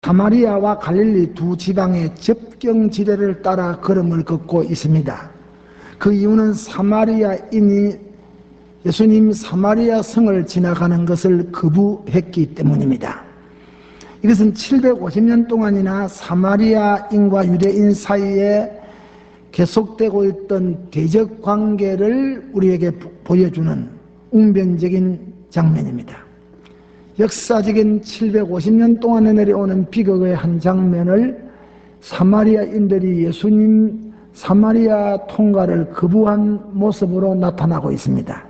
사마리아와 갈릴리 두 지방의 접경 지대를 따라 걸음을 걷고 있습니다. 그 이유는 사마리아인이 예수님 사마리아 성을 지나가는 것을 거부했기 때문입니다. 이것은 750년 동안이나 사마리아인과 유대인 사이에 계속되고 있던 대적 관계를 우리에게 보여주는 웅변적인 장면입니다. 역사적인 750년 동안에 내려오는 비극의 한 장면을 사마리아인들이 예수님 사마리아 통과를 거부한 모습으로 나타나고 있습니다.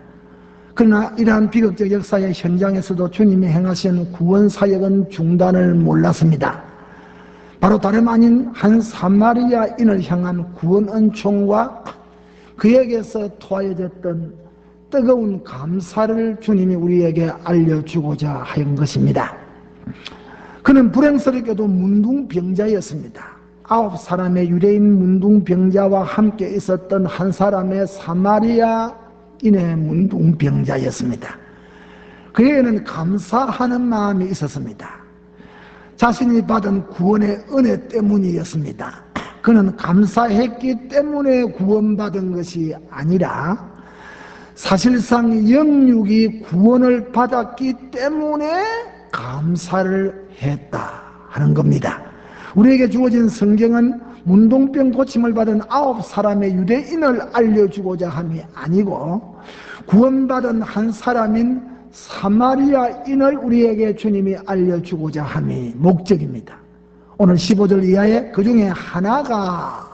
그러나 이러한 비극적 역사의 현장에서도 주님이 행하신 구원 사역은 중단을 몰랐습니다. 바로 다름 아닌 한 사마리아인을 향한 구원 은총과 그에게서 토하여졌던 뜨거운 감사를 주님이 우리에게 알려주고자 하는 것입니다. 그는 불행스럽게도 문둥병자였습니다. 9사람의 유대인 문둥병자와 함께 있었던 한 사람의 사마리아인의 문둥병자였습니다. 그에게는 감사하는 마음이 있었습니다. 자신이 받은 구원의 은혜 때문이었습니다. 그는 감사했기 때문에 구원받은 것이 아니라 사실상 영육이 구원을 받았기 때문에 감사를 했다 하는 겁니다. 우리에게 주어진 성경은 문둥병 고침을 받은 9사람의 유대인을 알려주고자 함이 아니고 구원받은 한 사람인 사마리아인을 우리에게 주님이 알려주고자 함이 목적입니다. 오늘 15절 이하에 그 중에 하나가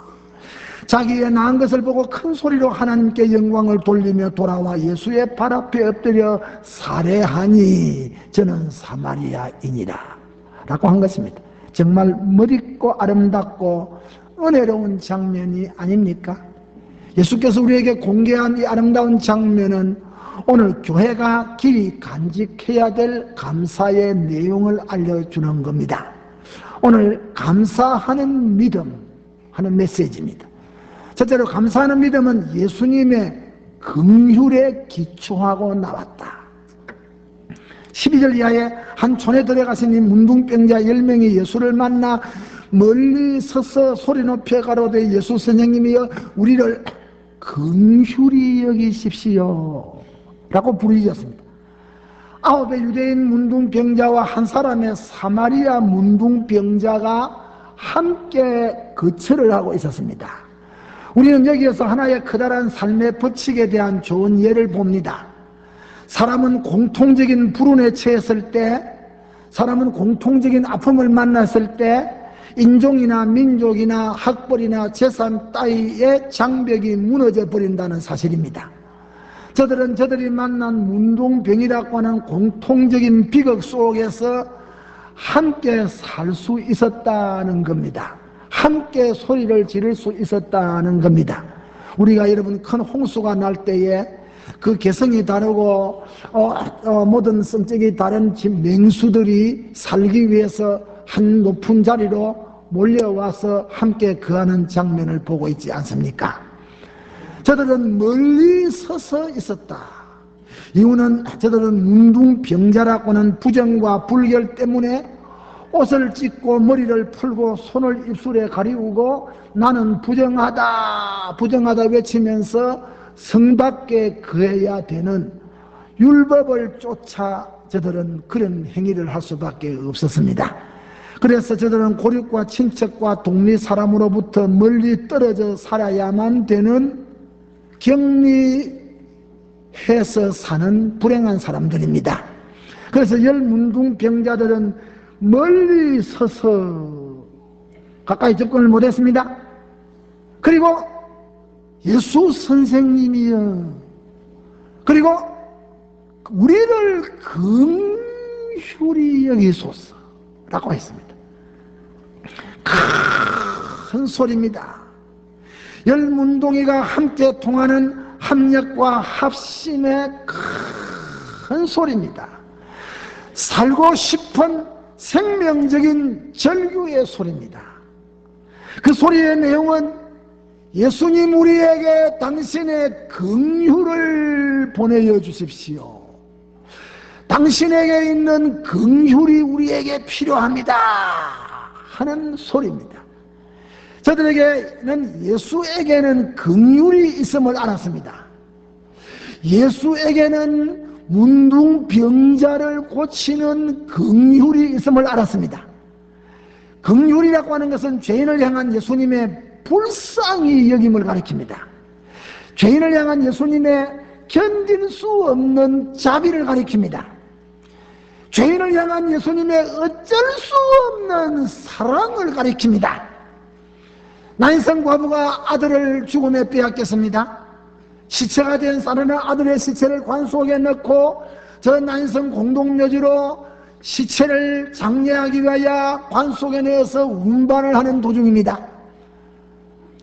자기의 낳은 것을 보고 큰 소리로 하나님께 영광을 돌리며 돌아와 예수의 발 앞에 엎드려 살해하니 저는 사마리아인이라 라고 한 것입니다. 정말 멋있고 아름답고 은혜로운 장면이 아닙니까? 예수께서 우리에게 공개한 이 아름다운 장면은 오늘 교회가 길이 간직해야 될 감사의 내용을 알려주는 겁니다. 오늘 감사하는 믿음 하는 메시지입니다. 첫째로 감사하는 믿음은 예수님의 긍휼에 기초하고 나왔다. 12절 이하에 한 촌에 들어가신 이 문둥병자 10명이 예수를 만나 멀리 서서 소리 높여 가로되 예수 선생님이여 우리를 긍휼히 여기십시오 라고 부르짖었습니다. 9의 유대인 문둥병자와 한 사람의 사마리아 문둥병자가 함께 거처를 하고 있었습니다. 우리는 여기에서 하나의 커다란 삶의 법칙에 대한 좋은 예를 봅니다. 사람은 공통적인 불운에 처했을 때, 사람은 공통적인 아픔을 만났을 때 인종이나 민족이나 학벌이나 재산 따위의 장벽이 무너져 버린다는 사실입니다. 저들은 저들이 만난 문둥병이라고 하는 공통적인 비극 속에서 함께 살 수 있었다는 겁니다. 함께 소리를 지를 수 있었다는 겁니다. 우리가 여러분 큰 홍수가 날 때에 그 개성이 다르고 모든 성격이 다른 맹수들이 살기 위해서 한 높은 자리로 몰려와서 함께 거하는 장면을 보고 있지 않습니까? 저들은 멀리 서서 있었다. 이유는 저들은 문둥병자라고 하는 부정과 불결 때문에 옷을 찢고 머리를 풀고 손을 입술에 가리우고 나는 부정하다 부정하다 외치면서 성 밖에 거해야 되는 율법을 쫓아 저들은 그런 행위를 할 수밖에 없었습니다. 그래서 저들은 고륙과 친척과 동리 사람으로부터 멀리 떨어져 살아야만 되는 격리해서 사는 불행한 사람들입니다. 그래서 열문둥병자들은 멀리 서서 가까이 접근을 못했습니다. 그리고 예수 선생님이여 그리고 우리를 긍휼히 여기소서 라고 했습니다. 큰 소리입니다. 열문둥이가 함께 통하는 합력과 합심의 큰 소리입니다. 살고 싶은 생명적인 절규의 소리입니다. 그 소리의 내용은 예수님 우리에게 당신의 긍휼을 보내어 주십시오. 당신에게 있는 긍휼이 우리에게 필요합니다 하는 소리입니다. 저들에게는 예수에게는 긍휼이 있음을 알았습니다. 예수에게는 문둥병자를 고치는 긍휼이 있음을 알았습니다. 긍휼이라고 하는 것은 죄인을 향한 예수님의 불쌍히 여김을 가리킵니다. 죄인을 향한 예수님의 견딜 수 없는 자비를 가리킵니다. 죄인을 향한 예수님의 어쩔 수 없는 사랑을 가리킵니다. 나인성 과부가 아들을 죽음에 빼앗겼습니다. 시체가 된 사르는 아들의 시체를 관 속에 넣고 저 나인성 공동묘지로 시체를 장례하기 위하여 관 속에 넣어서 운반을 하는 도중입니다.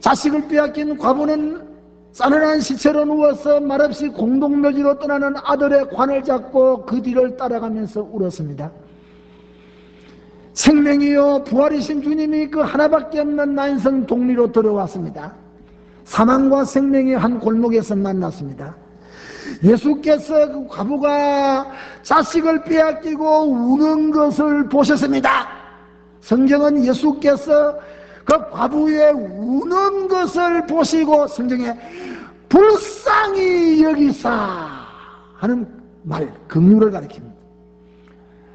자식을 빼앗긴 과부는 싸늘한 시체로 누워서 말없이 공동묘지로 떠나는 아들의 관을 잡고 그 뒤를 따라가면서 울었습니다. 생명이요 부활이신 주님이 그 하나밖에 없는 나인성 동리로 들어왔습니다. 사망과 생명이 한 골목에서 만났습니다. 예수께서 그 과부가 자식을 빼앗기고 우는 것을 보셨습니다. 성경은 예수께서 그 과부의 우는 것을 보시고 성경에 불쌍히 여기사 하는 말, 긍휼을 가리킵니다.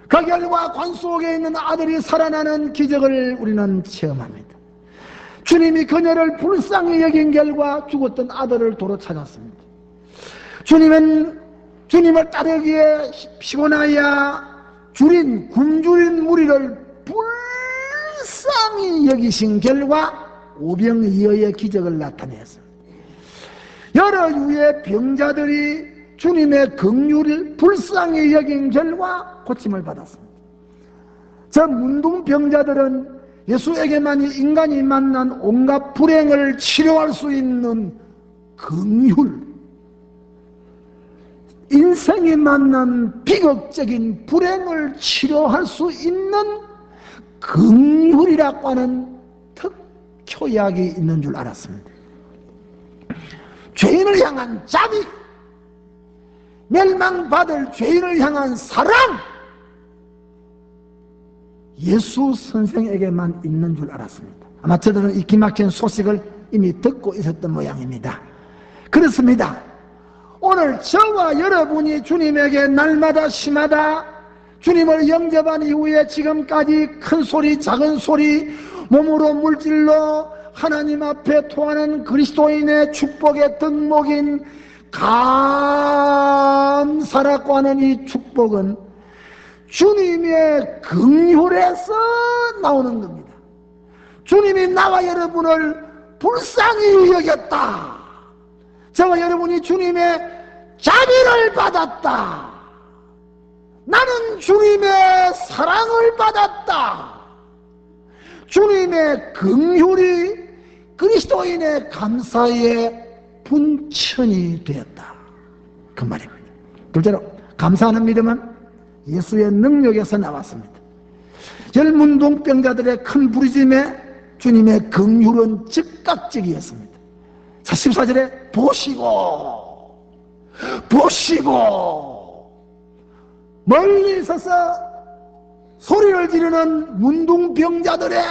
그 결과 관 속에 있는 아들이 살아나는 기적을 우리는 체험합니다. 주님이 그녀를 불쌍히 여긴 결과 죽었던 아들을 도로 찾았습니다. 주님은 주님을 따르기에 피곤하여 굶주린 무리를 불쌍히 여기신 결과 오병이어의 기적을 나타내었습니다. 여러 유의 병자들이 주님의 긍휼을 불쌍히 여긴 결과 고침을 받았습니다. 저 문둥병자들은 예수에게만 인간이 만난 온갖 불행을 치료할 수 있는 긍휼, 인생이 만난 비극적인 불행을 치료할 수 있는 긍휼이라고 하는 특효약이 있는 줄 알았습니다. 죄인을 향한 자비, 멸망받을 죄인을 향한 사랑, 예수 선생에게만 있는 줄 알았습니다. 아마 저들은 이 기막힌 소식을 이미 듣고 있었던 모양입니다. 그렇습니다. 오늘 저와 여러분이 주님에게 날마다 심하다 주님을 영접한 이후에 지금까지 큰 소리 작은 소리 몸으로 물질로 하나님 앞에 토하는 그리스도인의 축복의 덕목인 감사라고 하는 이 축복은 주님의 긍휼에서 나오는 겁니다. 주님이 나와 여러분을 불쌍히 여겼다. 저와 여러분이 주님의 자비를 받았다. 나는 주님의 사랑을 받았다. 주님의 긍휼이 그리스도인의 감사의 분천이 되었다. 그 말입니다. 둘째로 감사하는 믿음은 예수의 능력에서 나왔습니다. 열문동병자들의 큰 부르심에 주님의 긍휼은 즉각적이었습니다. 자, 14절에 보시고 멀리 서서 소리를 지르는 문둥병자들의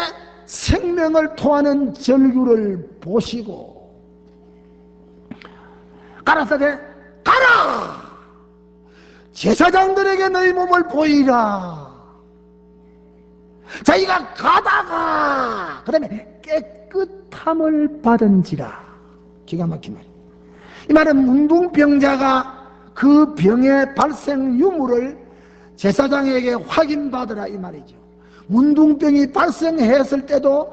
생명을 토하는 절규를 보시고 가라사대 가라! 제사장들에게 너희 몸을 보이라. 자기가 가다가 그 다음에 깨끗함을 받은지라. 기가 막힌 말이에요. 이 말은 문둥병자가 그 병의 발생 유무를 제사장에게 확인받으라 이 말이죠. 문둥병이 발생했을 때도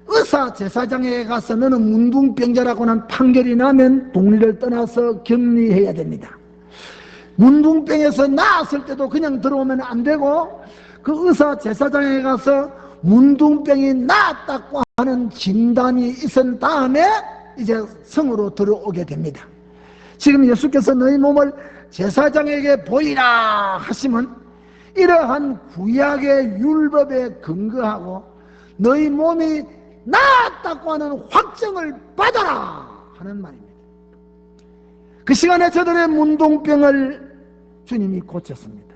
의사 제사장에게 가서 너는 문둥병자라고 하는 판결이 나면 동리를 떠나서 격리해야 됩니다. 문둥병에서 나았을 때도 그냥 들어오면 안 되고 그 의사 제사장에게 가서 문둥병이 나았다고 하는 진단이 있은 다음에 이제 성으로 들어오게 됩니다. 지금 예수께서 너희 몸을 제사장에게 보이라 하시면 이러한 구약의 율법에 근거하고 너희 몸이 나았다고 하는 확정을 받아라 하는 말입니다. 그 시간에 저들의 문둥병을 주님이 고쳤습니다.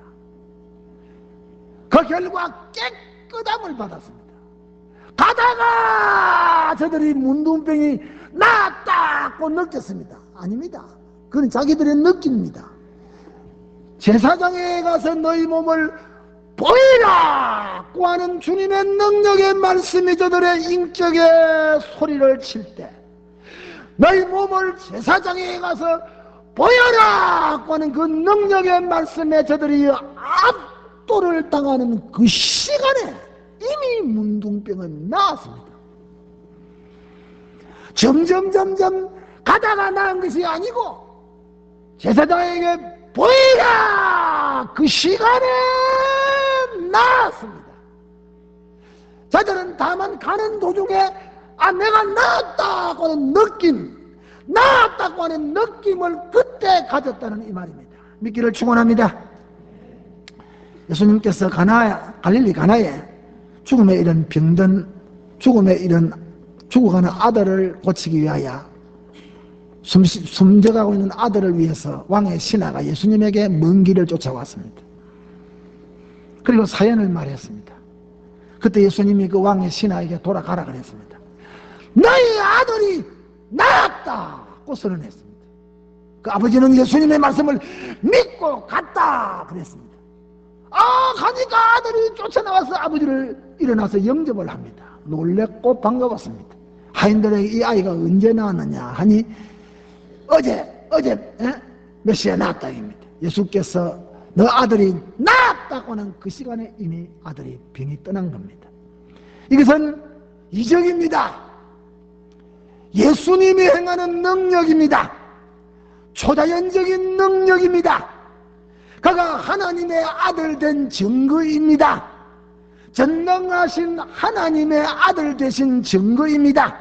그 결과 깨끗함을 받았습니다. 가다가 저들이 문둥병이 나았다고 느꼈습니다. 아닙니다. 그건 자기들의 느낌입니다. 제사장에 가서 너희 몸을 보이라고 하는 주님의 능력의 말씀이 저들의 인격에 소리를 칠 때, 너희 몸을 제사장에 가서 보여라고 하는 그 능력의 말씀에 저들이 압도를 당하는 그 시간에 이미 문둥병은 나았습니다. 점점 가다가 나은 것이 아니고 제사장에게 보이라 그 시간에 나았습니다. 저들은 다만 가는 도중에 내가 나았다고 하는 느낌, 나았다고 하는 느낌을 그때 가졌다는 이 말입니다. 믿기를 축원합니다. 예수님께서 갈릴리 가나에 죽음에 이른 병든, 죽음에 이른 죽어가는 아들을 고치기 위하여 숨져가고 있는 아들을 위해서 왕의 신하가 예수님에게 먼 길을 쫓아왔습니다. 그리고 사연을 말했습니다. 그때 예수님이 그 왕의 신하에게 돌아가라 그랬습니다. 너희 아들이 나았다고 선언했습니다. 그 아버지는 예수님의 말씀을 믿고 갔다 그랬습니다. 가니까 아들이 쫓아나와서 아버지를 일어나서 영접을 합니다. 놀랬고 반가웠습니다. 하인들에게 이 아이가 언제 나왔느냐 하니 어제 몇 시에 나왔다입니다. 예수께서 너 아들이 나았다고 하는 그 시간에 이미 아들이 병이 떠난 겁니다. 이것은 이적입니다. 예수님이 행하는 능력입니다. 초자연적인 능력입니다. 그가 하나님의 아들 된 증거입니다. 전능하신 하나님의 아들 되신 증거입니다.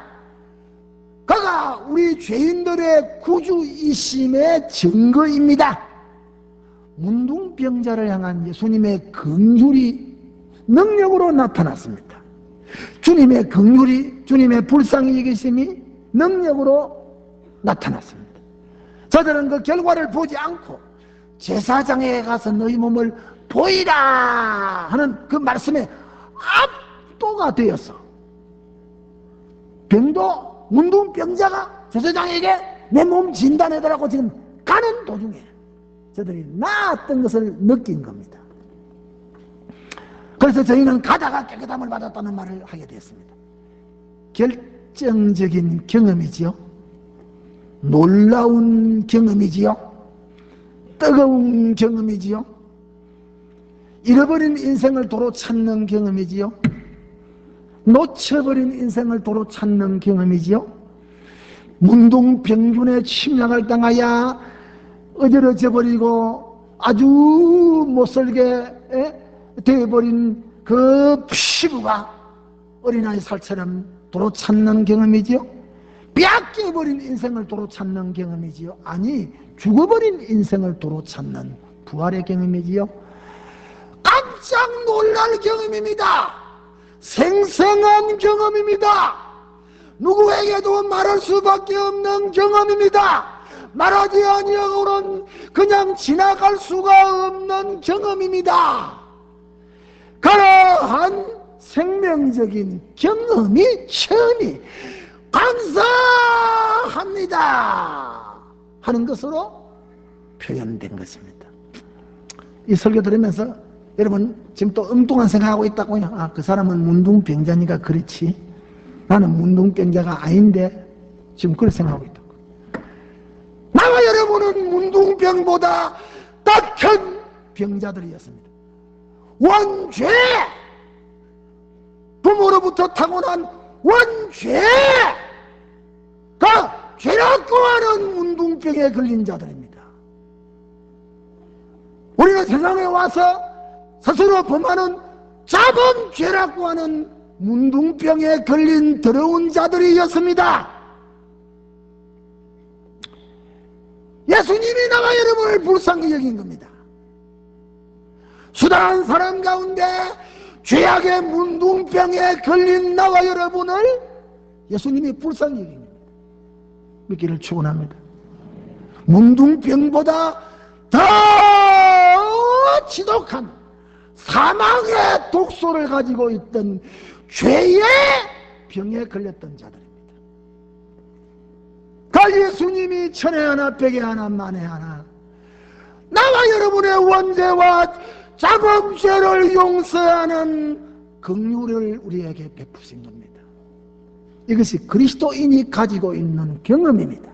그가 우리 죄인들의 구주이심의 증거입니다. 문둥병자를 향한 예수님의 긍휼이 능력으로 나타났습니다. 주님의 긍휼이, 주님의 불쌍히 여기심이 능력으로 나타났습니다. 저들은 그 결과를 보지 않고 제사장에 가서 너희 몸을 보이라 하는 그 말씀에 압도가 되어서 문둥병자가 제사장에게 내 몸 진단해달라고 지금 가는 도중에 저들이 나았던 것을 느낀 겁니다. 그래서 저희는 가다가 깨끗함을 받았다는 말을 하게 됐습니다. 결정적인 경험이지요. 놀라운 경험이지요. 뜨거운 경험이지요. 잃어버린 인생을 도로 찾는 경험이지요. 놓쳐버린 인생을 도로 찾는 경험이지요. 문둥병균의 침략을 당하여 어지러져 버리고 아주 못살게 되어버린 그 피부가 어린아이 살처럼 도로 찾는 경험이지요. 빼앗겨버린 인생을 도로 찾는 경험이지요. 아니, 죽어버린 인생을 도로 찾는 부활의 경험이지요. 깜짝 놀랄 경험입니다. 생생한 경험입니다. 누구에게도 말할 수밖에 없는 경험입니다. 말하지 아니하고는 그냥 지나갈 수가 없는 경험입니다. 그러한 생명적인 경험이 처음이 감사합니다 하는 것으로 표현된 것입니다. 이 설교 들으면서 여러분 지금 또 엉뚱한 생각하고 있다고요. 그 사람은 문둥병자니까 그렇지, 나는 문둥병자가 아닌데 지금 그렇게 생각하고 있다고. 나와 여러분은 문둥병보다 더 큰 병자들이었습니다. 원죄, 부모로부터 타고난 원죄, 죄라고 하는 문둥병에 걸린 자들입니다. 우리는 세상에 와서 스스로 범하는 자범죄라고 하는 문둥병에 걸린 더러운 자들이었습니다. 예수님이 나와 여러분을 불쌍히 여긴 겁니다. 수다한 사람 가운데 죄악의 문둥병에 걸린 나와 여러분을 예수님이 불쌍히 여깁니다. 믿기를 축원합니다. 문둥병보다 더 지독한 사망의 독소를 가지고 있던 죄의 병에 걸렸던 자들입니다. 그 예수님이 천에 하나 백에 하나 만에 하나 나와 여러분의 원죄와 작은 죄를 용서하는 긍휼을 우리에게 베푸신 겁니다. 이것이 그리스도인이 가지고 있는 경험입니다.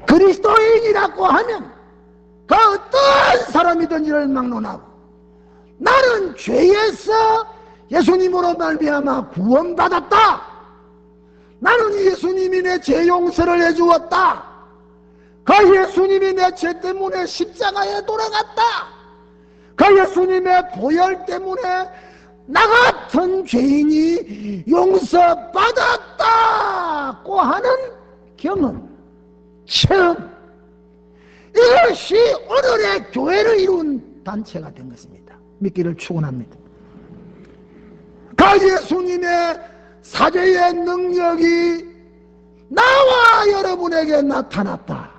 그리스도인이라고 하면 그 어떤 사람이든지를 막론하고 나는 죄에서 예수님으로 말미암아 구원받았다. 나는 예수님이 내 죄 용서를 해주었다. 그 예수님이 내 죄 때문에 십자가에 돌아갔다. 그 예수님의 보혈 때문에 나 같은 죄인이 용서받았다고 하는 경험, 체험, 이것이 오늘의 교회를 이룬 단체가 된 것입니다. 믿기를 축원합니다. 그 예수님의 사죄의 능력이 나와 여러분에게 나타났다.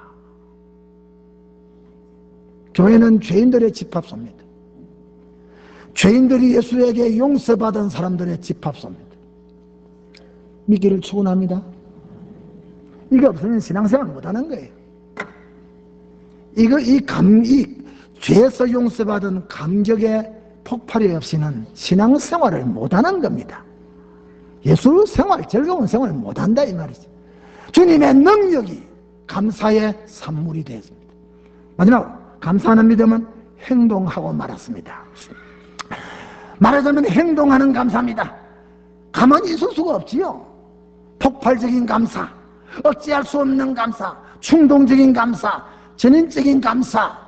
교회는 죄인들의 집합소입니다. 죄인들이 예수에게 용서받은 사람들의 집합소입니다. 믿기를 축원합니다. 이게 없으면 신앙생활 못하는 거예요. 이 죄에서 용서받은 감격의 폭발이 없이는 신앙생활을 못하는 겁니다. 예수 생활, 즐거운 생활을 못한다 이 말이죠. 주님의 능력이 감사의 산물이 되었습니다. 마지막으로 감사하는 믿음은 행동하고 말았습니다. 말하자면 행동하는 감사입니다. 가만히 있을 수가 없지요. 폭발적인 감사, 어찌할 수 없는 감사, 충동적인 감사, 전인적인 감사.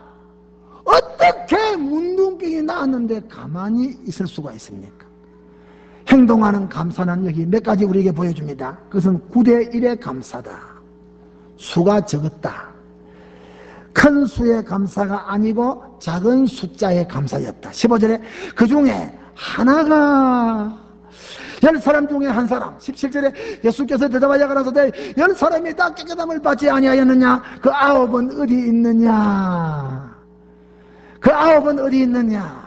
어떻게 문둥병이 나왔는데 가만히 있을 수가 있습니까? 행동하는 감사는 여기 몇 가지 우리에게 보여줍니다. 그것은 9대1의 감사다. 수가 적었다. 큰 수의 감사가 아니고 작은 숫자의 감사였다. 15절에 그 중에 하나가 10사람 중에 한 사람. 17절에 예수께서 대답하여 가라사대 10사람이 다 깨끗함을 받지 아니하였느냐? 그 9은 어디 있느냐? 그 9은 어디 있느냐?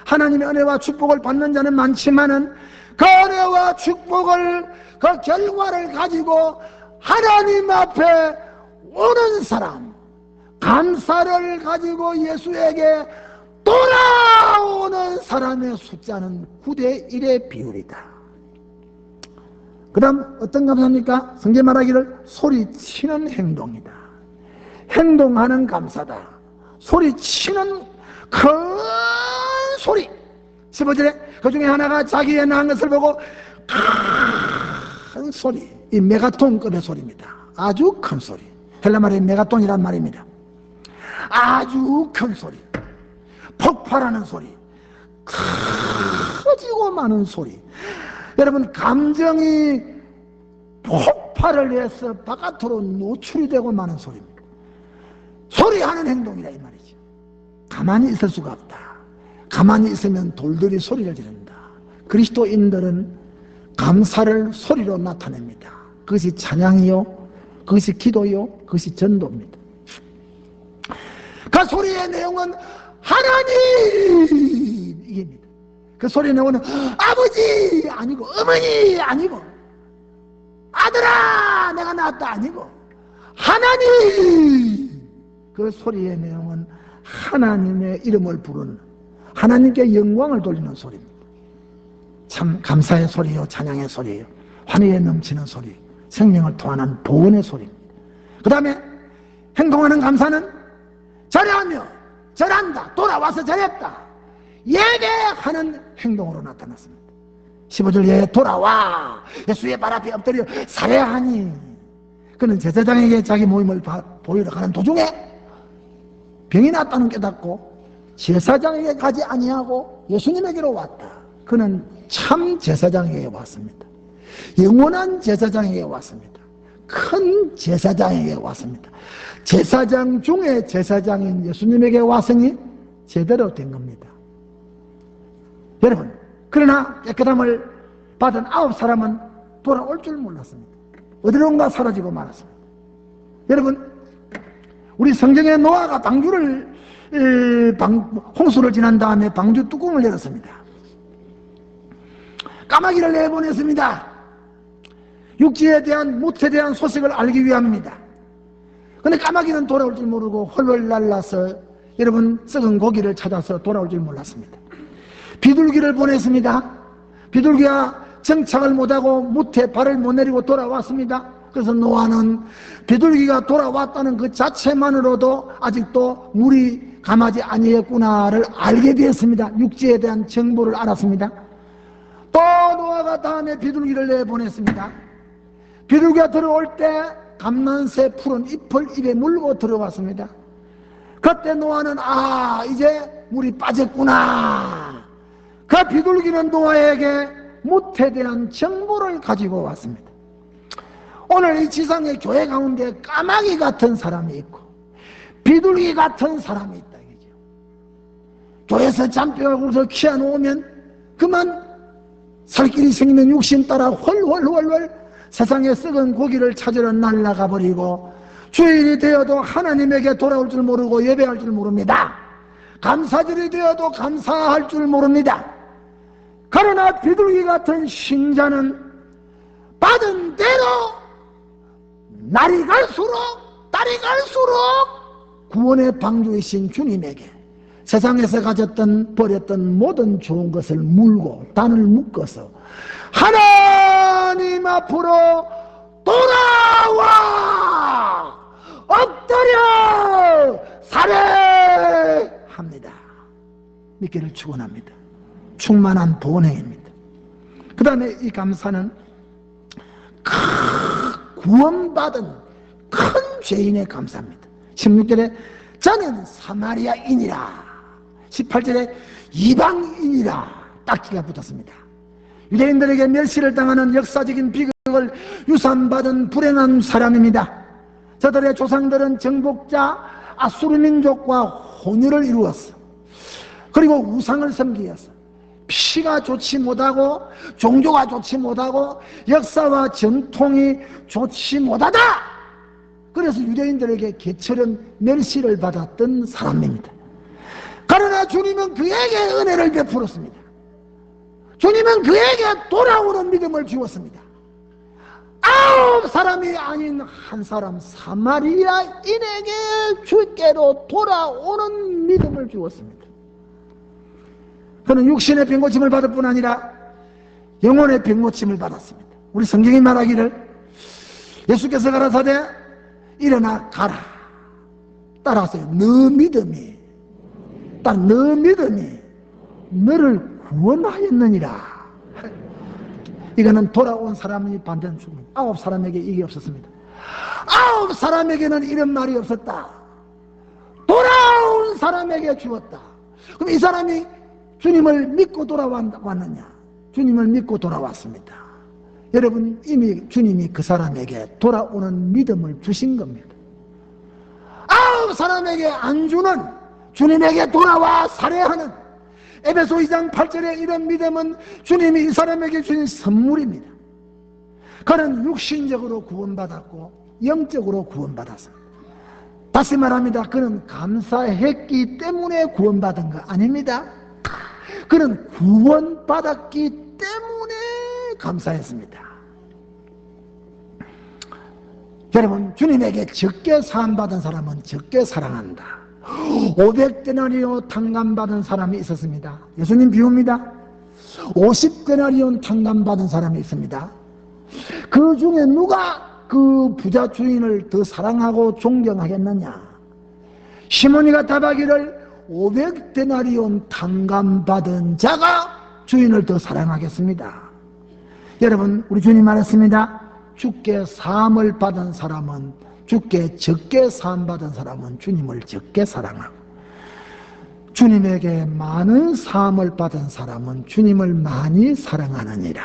하나님의 은혜와 축복을 받는 자는 많지만은 그 은혜와 축복을 그 결과를 가지고 하나님 앞에 오는 사람, 감사를 가지고 예수에게 돌아오는 사람의 숫자는 9대1의 비율이다. 그 다음 어떤 감사입니까? 성경 말하기를 소리치는 행동이다. 행동하는 감사다. 소리치는 큰 소리. 15절에 그 중에 하나가 자기의 낳은 것을 보고 큰 소리, 이 메가톤급의 소리입니다. 아주 큰 소리. 헬라 말의 메가톤이란 말입니다. 아주 큰 소리, 폭발하는 소리, 커지고 마는 소리. 여러분, 감정이 폭발을 해서 바깥으로 노출이 되고 마는 소리입니다. 소리하는 행동이라 이 말이죠. 가만히 있을 수가 없다. 가만히 있으면 돌들이 소리를 지른다. 그리스도인들은 감사를 소리로 나타냅니다. 그것이 찬양이요, 그것이 기도요, 그것이 전도입니다. 그 소리의 내용은 하나님 이게입니다. 그 소리의 내용은 아버지 아니고 어머니 아니고 아들아 내가 낳았다 아니고 하나님. 그 소리의 내용은 하나님의 이름을 부르는, 하나님께 영광을 돌리는 소리입니다. 참 감사의 소리요, 찬양의 소리예요. 환희에 넘치는 소리, 생명을 통하는 보은의 소리입니다. 그 다음에 행동하는 감사는 절하며 절한다, 돌아와서 절했다, 예배하는 행동으로 나타났습니다. 15절에 돌아와 예수의 발 앞에 엎드려 살해하니, 그는 제사장에게 자기 모임을 보이러 가는 도중에 병이 났다는 깨닫고 제사장에게 가지 아니하고 예수님에게로 왔다. 그는 참 제사장에게 왔습니다. 영원한 제사장에게 왔습니다. 큰 제사장에게 왔습니다. 제사장 중에 제사장인 예수님에게 왔으니 제대로 된 겁니다. 여러분, 그러나 깨끗함을 받은 9사람은 돌아올 줄 몰랐습니다. 어디론가 사라지고 말았습니다. 여러분, 우리 성경에 노아가 홍수를 지난 다음에 방주 뚜껑을 열었습니다. 까마귀를 내보냈습니다. 육지에 대한 무태에 대한 소식을 알기 위함입니다. 근데 까마귀는 돌아올 줄 모르고 헐헐 날라서 여러분 썩은 고기를 찾아서 돌아올 줄 몰랐습니다. 비둘기를 보냈습니다. 비둘기가 정착을 못하고 무태 발을 못 내리고 돌아왔습니다. 그래서 노아는 비둘기가 돌아왔다는 그 자체만으로도 아직도 물이 감하지 아니했구나를 알게 되었습니다. 육지에 대한 정보를 알았습니다. 또 노아가 다음에 비둘기를 내보냈습니다. 비둘기가 들어올 때 감난새 푸른 잎을 입에 물고 들어왔습니다. 그때 노아는 이제 물이 빠졌구나. 그 비둘기는 노아에게 무태에 대한 정보를 가지고 왔습니다. 오늘 이 지상의 교회 가운데 까마귀 같은 사람이 있고 비둘기 같은 사람이 있다. 교회에서 잔뼈가 굴어서 키워놓으면 그만 살 길이 생기면 육신 따라 훨훨훨 세상에 썩은 고기를 찾으러 날아가 버리고 주일이 되어도 하나님에게 돌아올 줄 모르고 예배할 줄 모릅니다. 감사절이 되어도 감사할 줄 모릅니다. 그러나 비둘기 같은 신자는 받은 대로 날이 갈수록 구원의 방주이신 주님에게 세상에서 가졌던 버렸던 모든 좋은 것을 물고 단을 묶어서 하나님 앞으로 돌아와 엎드려 살해합니다. 믿기를 축원합니다. 충만한 본행입니다. 그 다음에 이 감사는 구원받은 큰 죄인의 감사입니다. 16절에 저는 사마리아인이라, 18절에 이방인이라 딱지가 붙었습니다. 유대인들에게 멸시를 당하는 역사적인 비극을 유산받은 불행한 사람입니다. 저들의 조상들은 정복자 아수르 민족과 혼혈을 이루었어. 그리고 우상을 섬기었어. 피가 좋지 못하고 종교가 좋지 못하고 역사와 전통이 좋지 못하다. 그래서 유대인들에게 개처럼 멸시를 받았던 사람입니다. 그러나 주님은 그에게 은혜를 베풀었습니다. 주님은 그에게 돌아오는 믿음을 주었습니다. 9사람이 아닌 한 사람 사마리아인에게 주께로 돌아오는 믿음을 주었습니다. 그는 육신의 병고침을 받을 뿐 아니라 영혼의 병고침을 받았습니다. 우리 성경이 말하기를 예수께서 가라사대 일어나 가라. 따라하세요. 너 믿음이 너를 구원하였느니라. 이거는 돌아온 사람이 받는 죽음. 9사람에게 이게 없었습니다. 9사람에게는 이런 말이 없었다. 돌아온 사람에게 주었다. 그럼 이 사람이 주님을 믿고 돌아왔느냐? 주님을 믿고 돌아왔습니다. 여러분, 이미 주님이 그 사람에게 돌아오는 믿음을 주신 겁니다. 9사람에게 안 주는 주님에게 돌아와 살해하는 에베소 2장 8절에 이런 믿음은 주님이 이 사람에게 주신 선물입니다. 그는 육신적으로 구원받았고 영적으로 구원받았습니다. 다시 말합니다. 그는 감사했기 때문에 구원받은 거 아닙니다. 그는 구원받았기 때문에 감사했습니다. 여러분, 주님에게 적게 사함받은 사람은 적게 사랑한다. 500데나리온 탕감받은 사람이 있었습니다. 예수님 비웁니다. 50데나리온 탕감받은 사람이 있습니다. 그 중에 누가 그 부자 주인을 더 사랑하고 존경하겠느냐? 시몬이가 답하기를 500데나리온 탕감받은 자가 주인을 더 사랑하겠습니다. 여러분, 우리 주님 말했습니다. 주께 사함을 받은 사람은, 주께 적게 사함받은 사람은 주님을 적게 사랑하고, 주님에게 많은 사함을 받은 사람은 주님을 많이 사랑하느니라.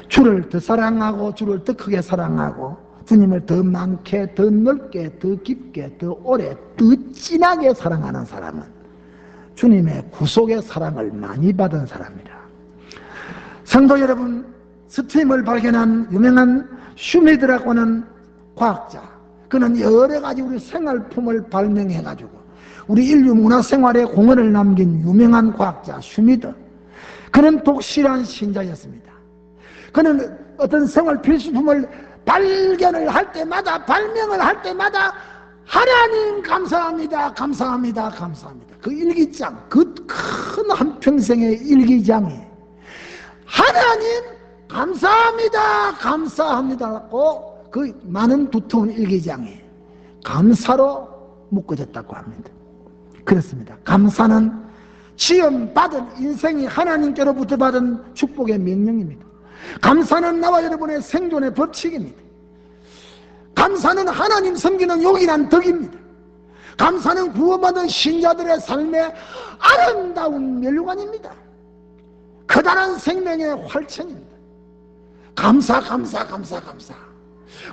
주를 더 사랑하고 주를 더 크게 사랑하고 주님을 더 많게, 더 넓게, 더 깊게, 더 오래, 더 진하게 사랑하는 사람은 주님의 구속의 사랑을 많이 받은 사람이라. 성도 여러분, 스팀을 발견한 유명한 슈미드라고 하는 과학자, 그는 여러 가지 우리 생활품을 발명해가지고 우리 인류 문화생활에 공헌을 남긴 유명한 과학자 슈미드. 그는 독실한 신자였습니다. 그는 어떤 생활 필수품을 발견을 할 때마다, 발명을 할 때마다 하나님 감사합니다, 감사합니다, 감사합니다. 그 일기장, 그 큰 한평생의 일기장이 하나님 감사합니다, 감사합니다라고 그 많은 두터운 일기장에 감사로 묶어졌다고 합니다. 그렇습니다. 감사는 지음받은 인생이 하나님께로부터 받은 축복의 명령입니다. 감사는 나와 여러분의 생존의 법칙입니다. 감사는 하나님 섬기는 용이란 덕입니다. 감사는 구원받은 신자들의 삶의 아름다운 멸류관입니다. 커다란 생명의 활천입니다. 감사, 감사, 감사, 감사.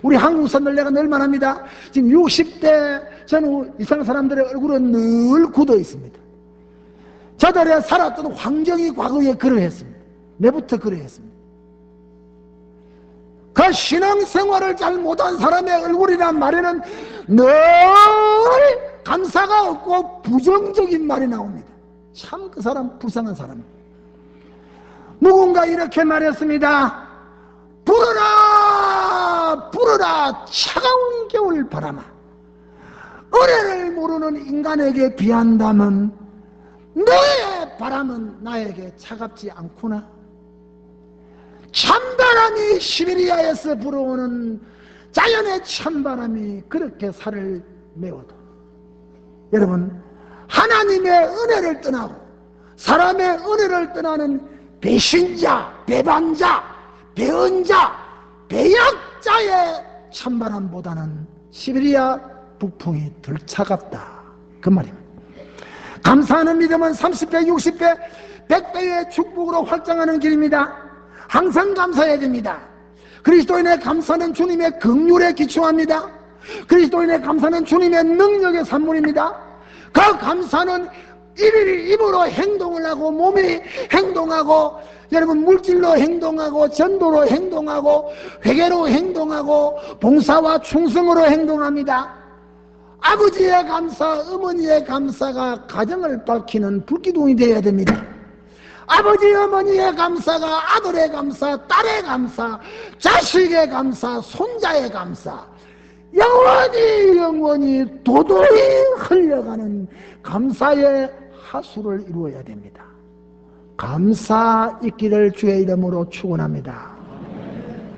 우리 한국 사람들 내가 늘 말합니다. 지금 60대 전후 이상 사람들의 얼굴은 늘 굳어 있습니다. 저들의 살았던 환경이 과거에 그러했습니다. 내부터 그러했습니다. 그 신앙생활을 잘 못한 사람의 얼굴이란 말에는 늘 감사가 없고 부정적인 말이 나옵니다. 참 그 사람 불쌍한 사람입니다. 누군가 이렇게 말했습니다. 불어라 불어라 차가운 겨울 바람아, 은혜를 모르는 인간에게 비한다면 너의 바람은 나에게 차갑지 않구나. 찬바람이 시베리아에서 불어오는 자연의 찬바람이 그렇게 살을 메워도, 여러분, 하나님의 은혜를 떠나고 사람의 은혜를 떠나는 배신자, 배반자, 배은자, 배약자의 찬바람보다는 시베리아 북풍이 덜 차갑다, 그 말입니다. 감사하는 믿음은 30배, 60배, 100배의 축복으로 확장하는 길입니다. 항상 감사해야 됩니다. 그리스도인의 감사는 주님의 긍휼에 기초합니다. 그리스도인의 감사는 주님의 능력의 산물입니다. 그 감사는 일일이 입으로 행동을 하고, 몸이 행동하고, 여러분 물질로 행동하고, 전도로 행동하고, 회개로 행동하고, 봉사와 충성으로 행동합니다. 아버지의 감사, 어머니의 감사가 가정을 밝히는 불기둥이 되어야 됩니다. 아버지 어머니의 감사가 아들의 감사, 딸의 감사, 자식의 감사, 손자의 감사, 영원히 도도히 흘러가는 감사의 하수를 이루어야 됩니다. 감사 있기를 주의 이름으로 축원합니다.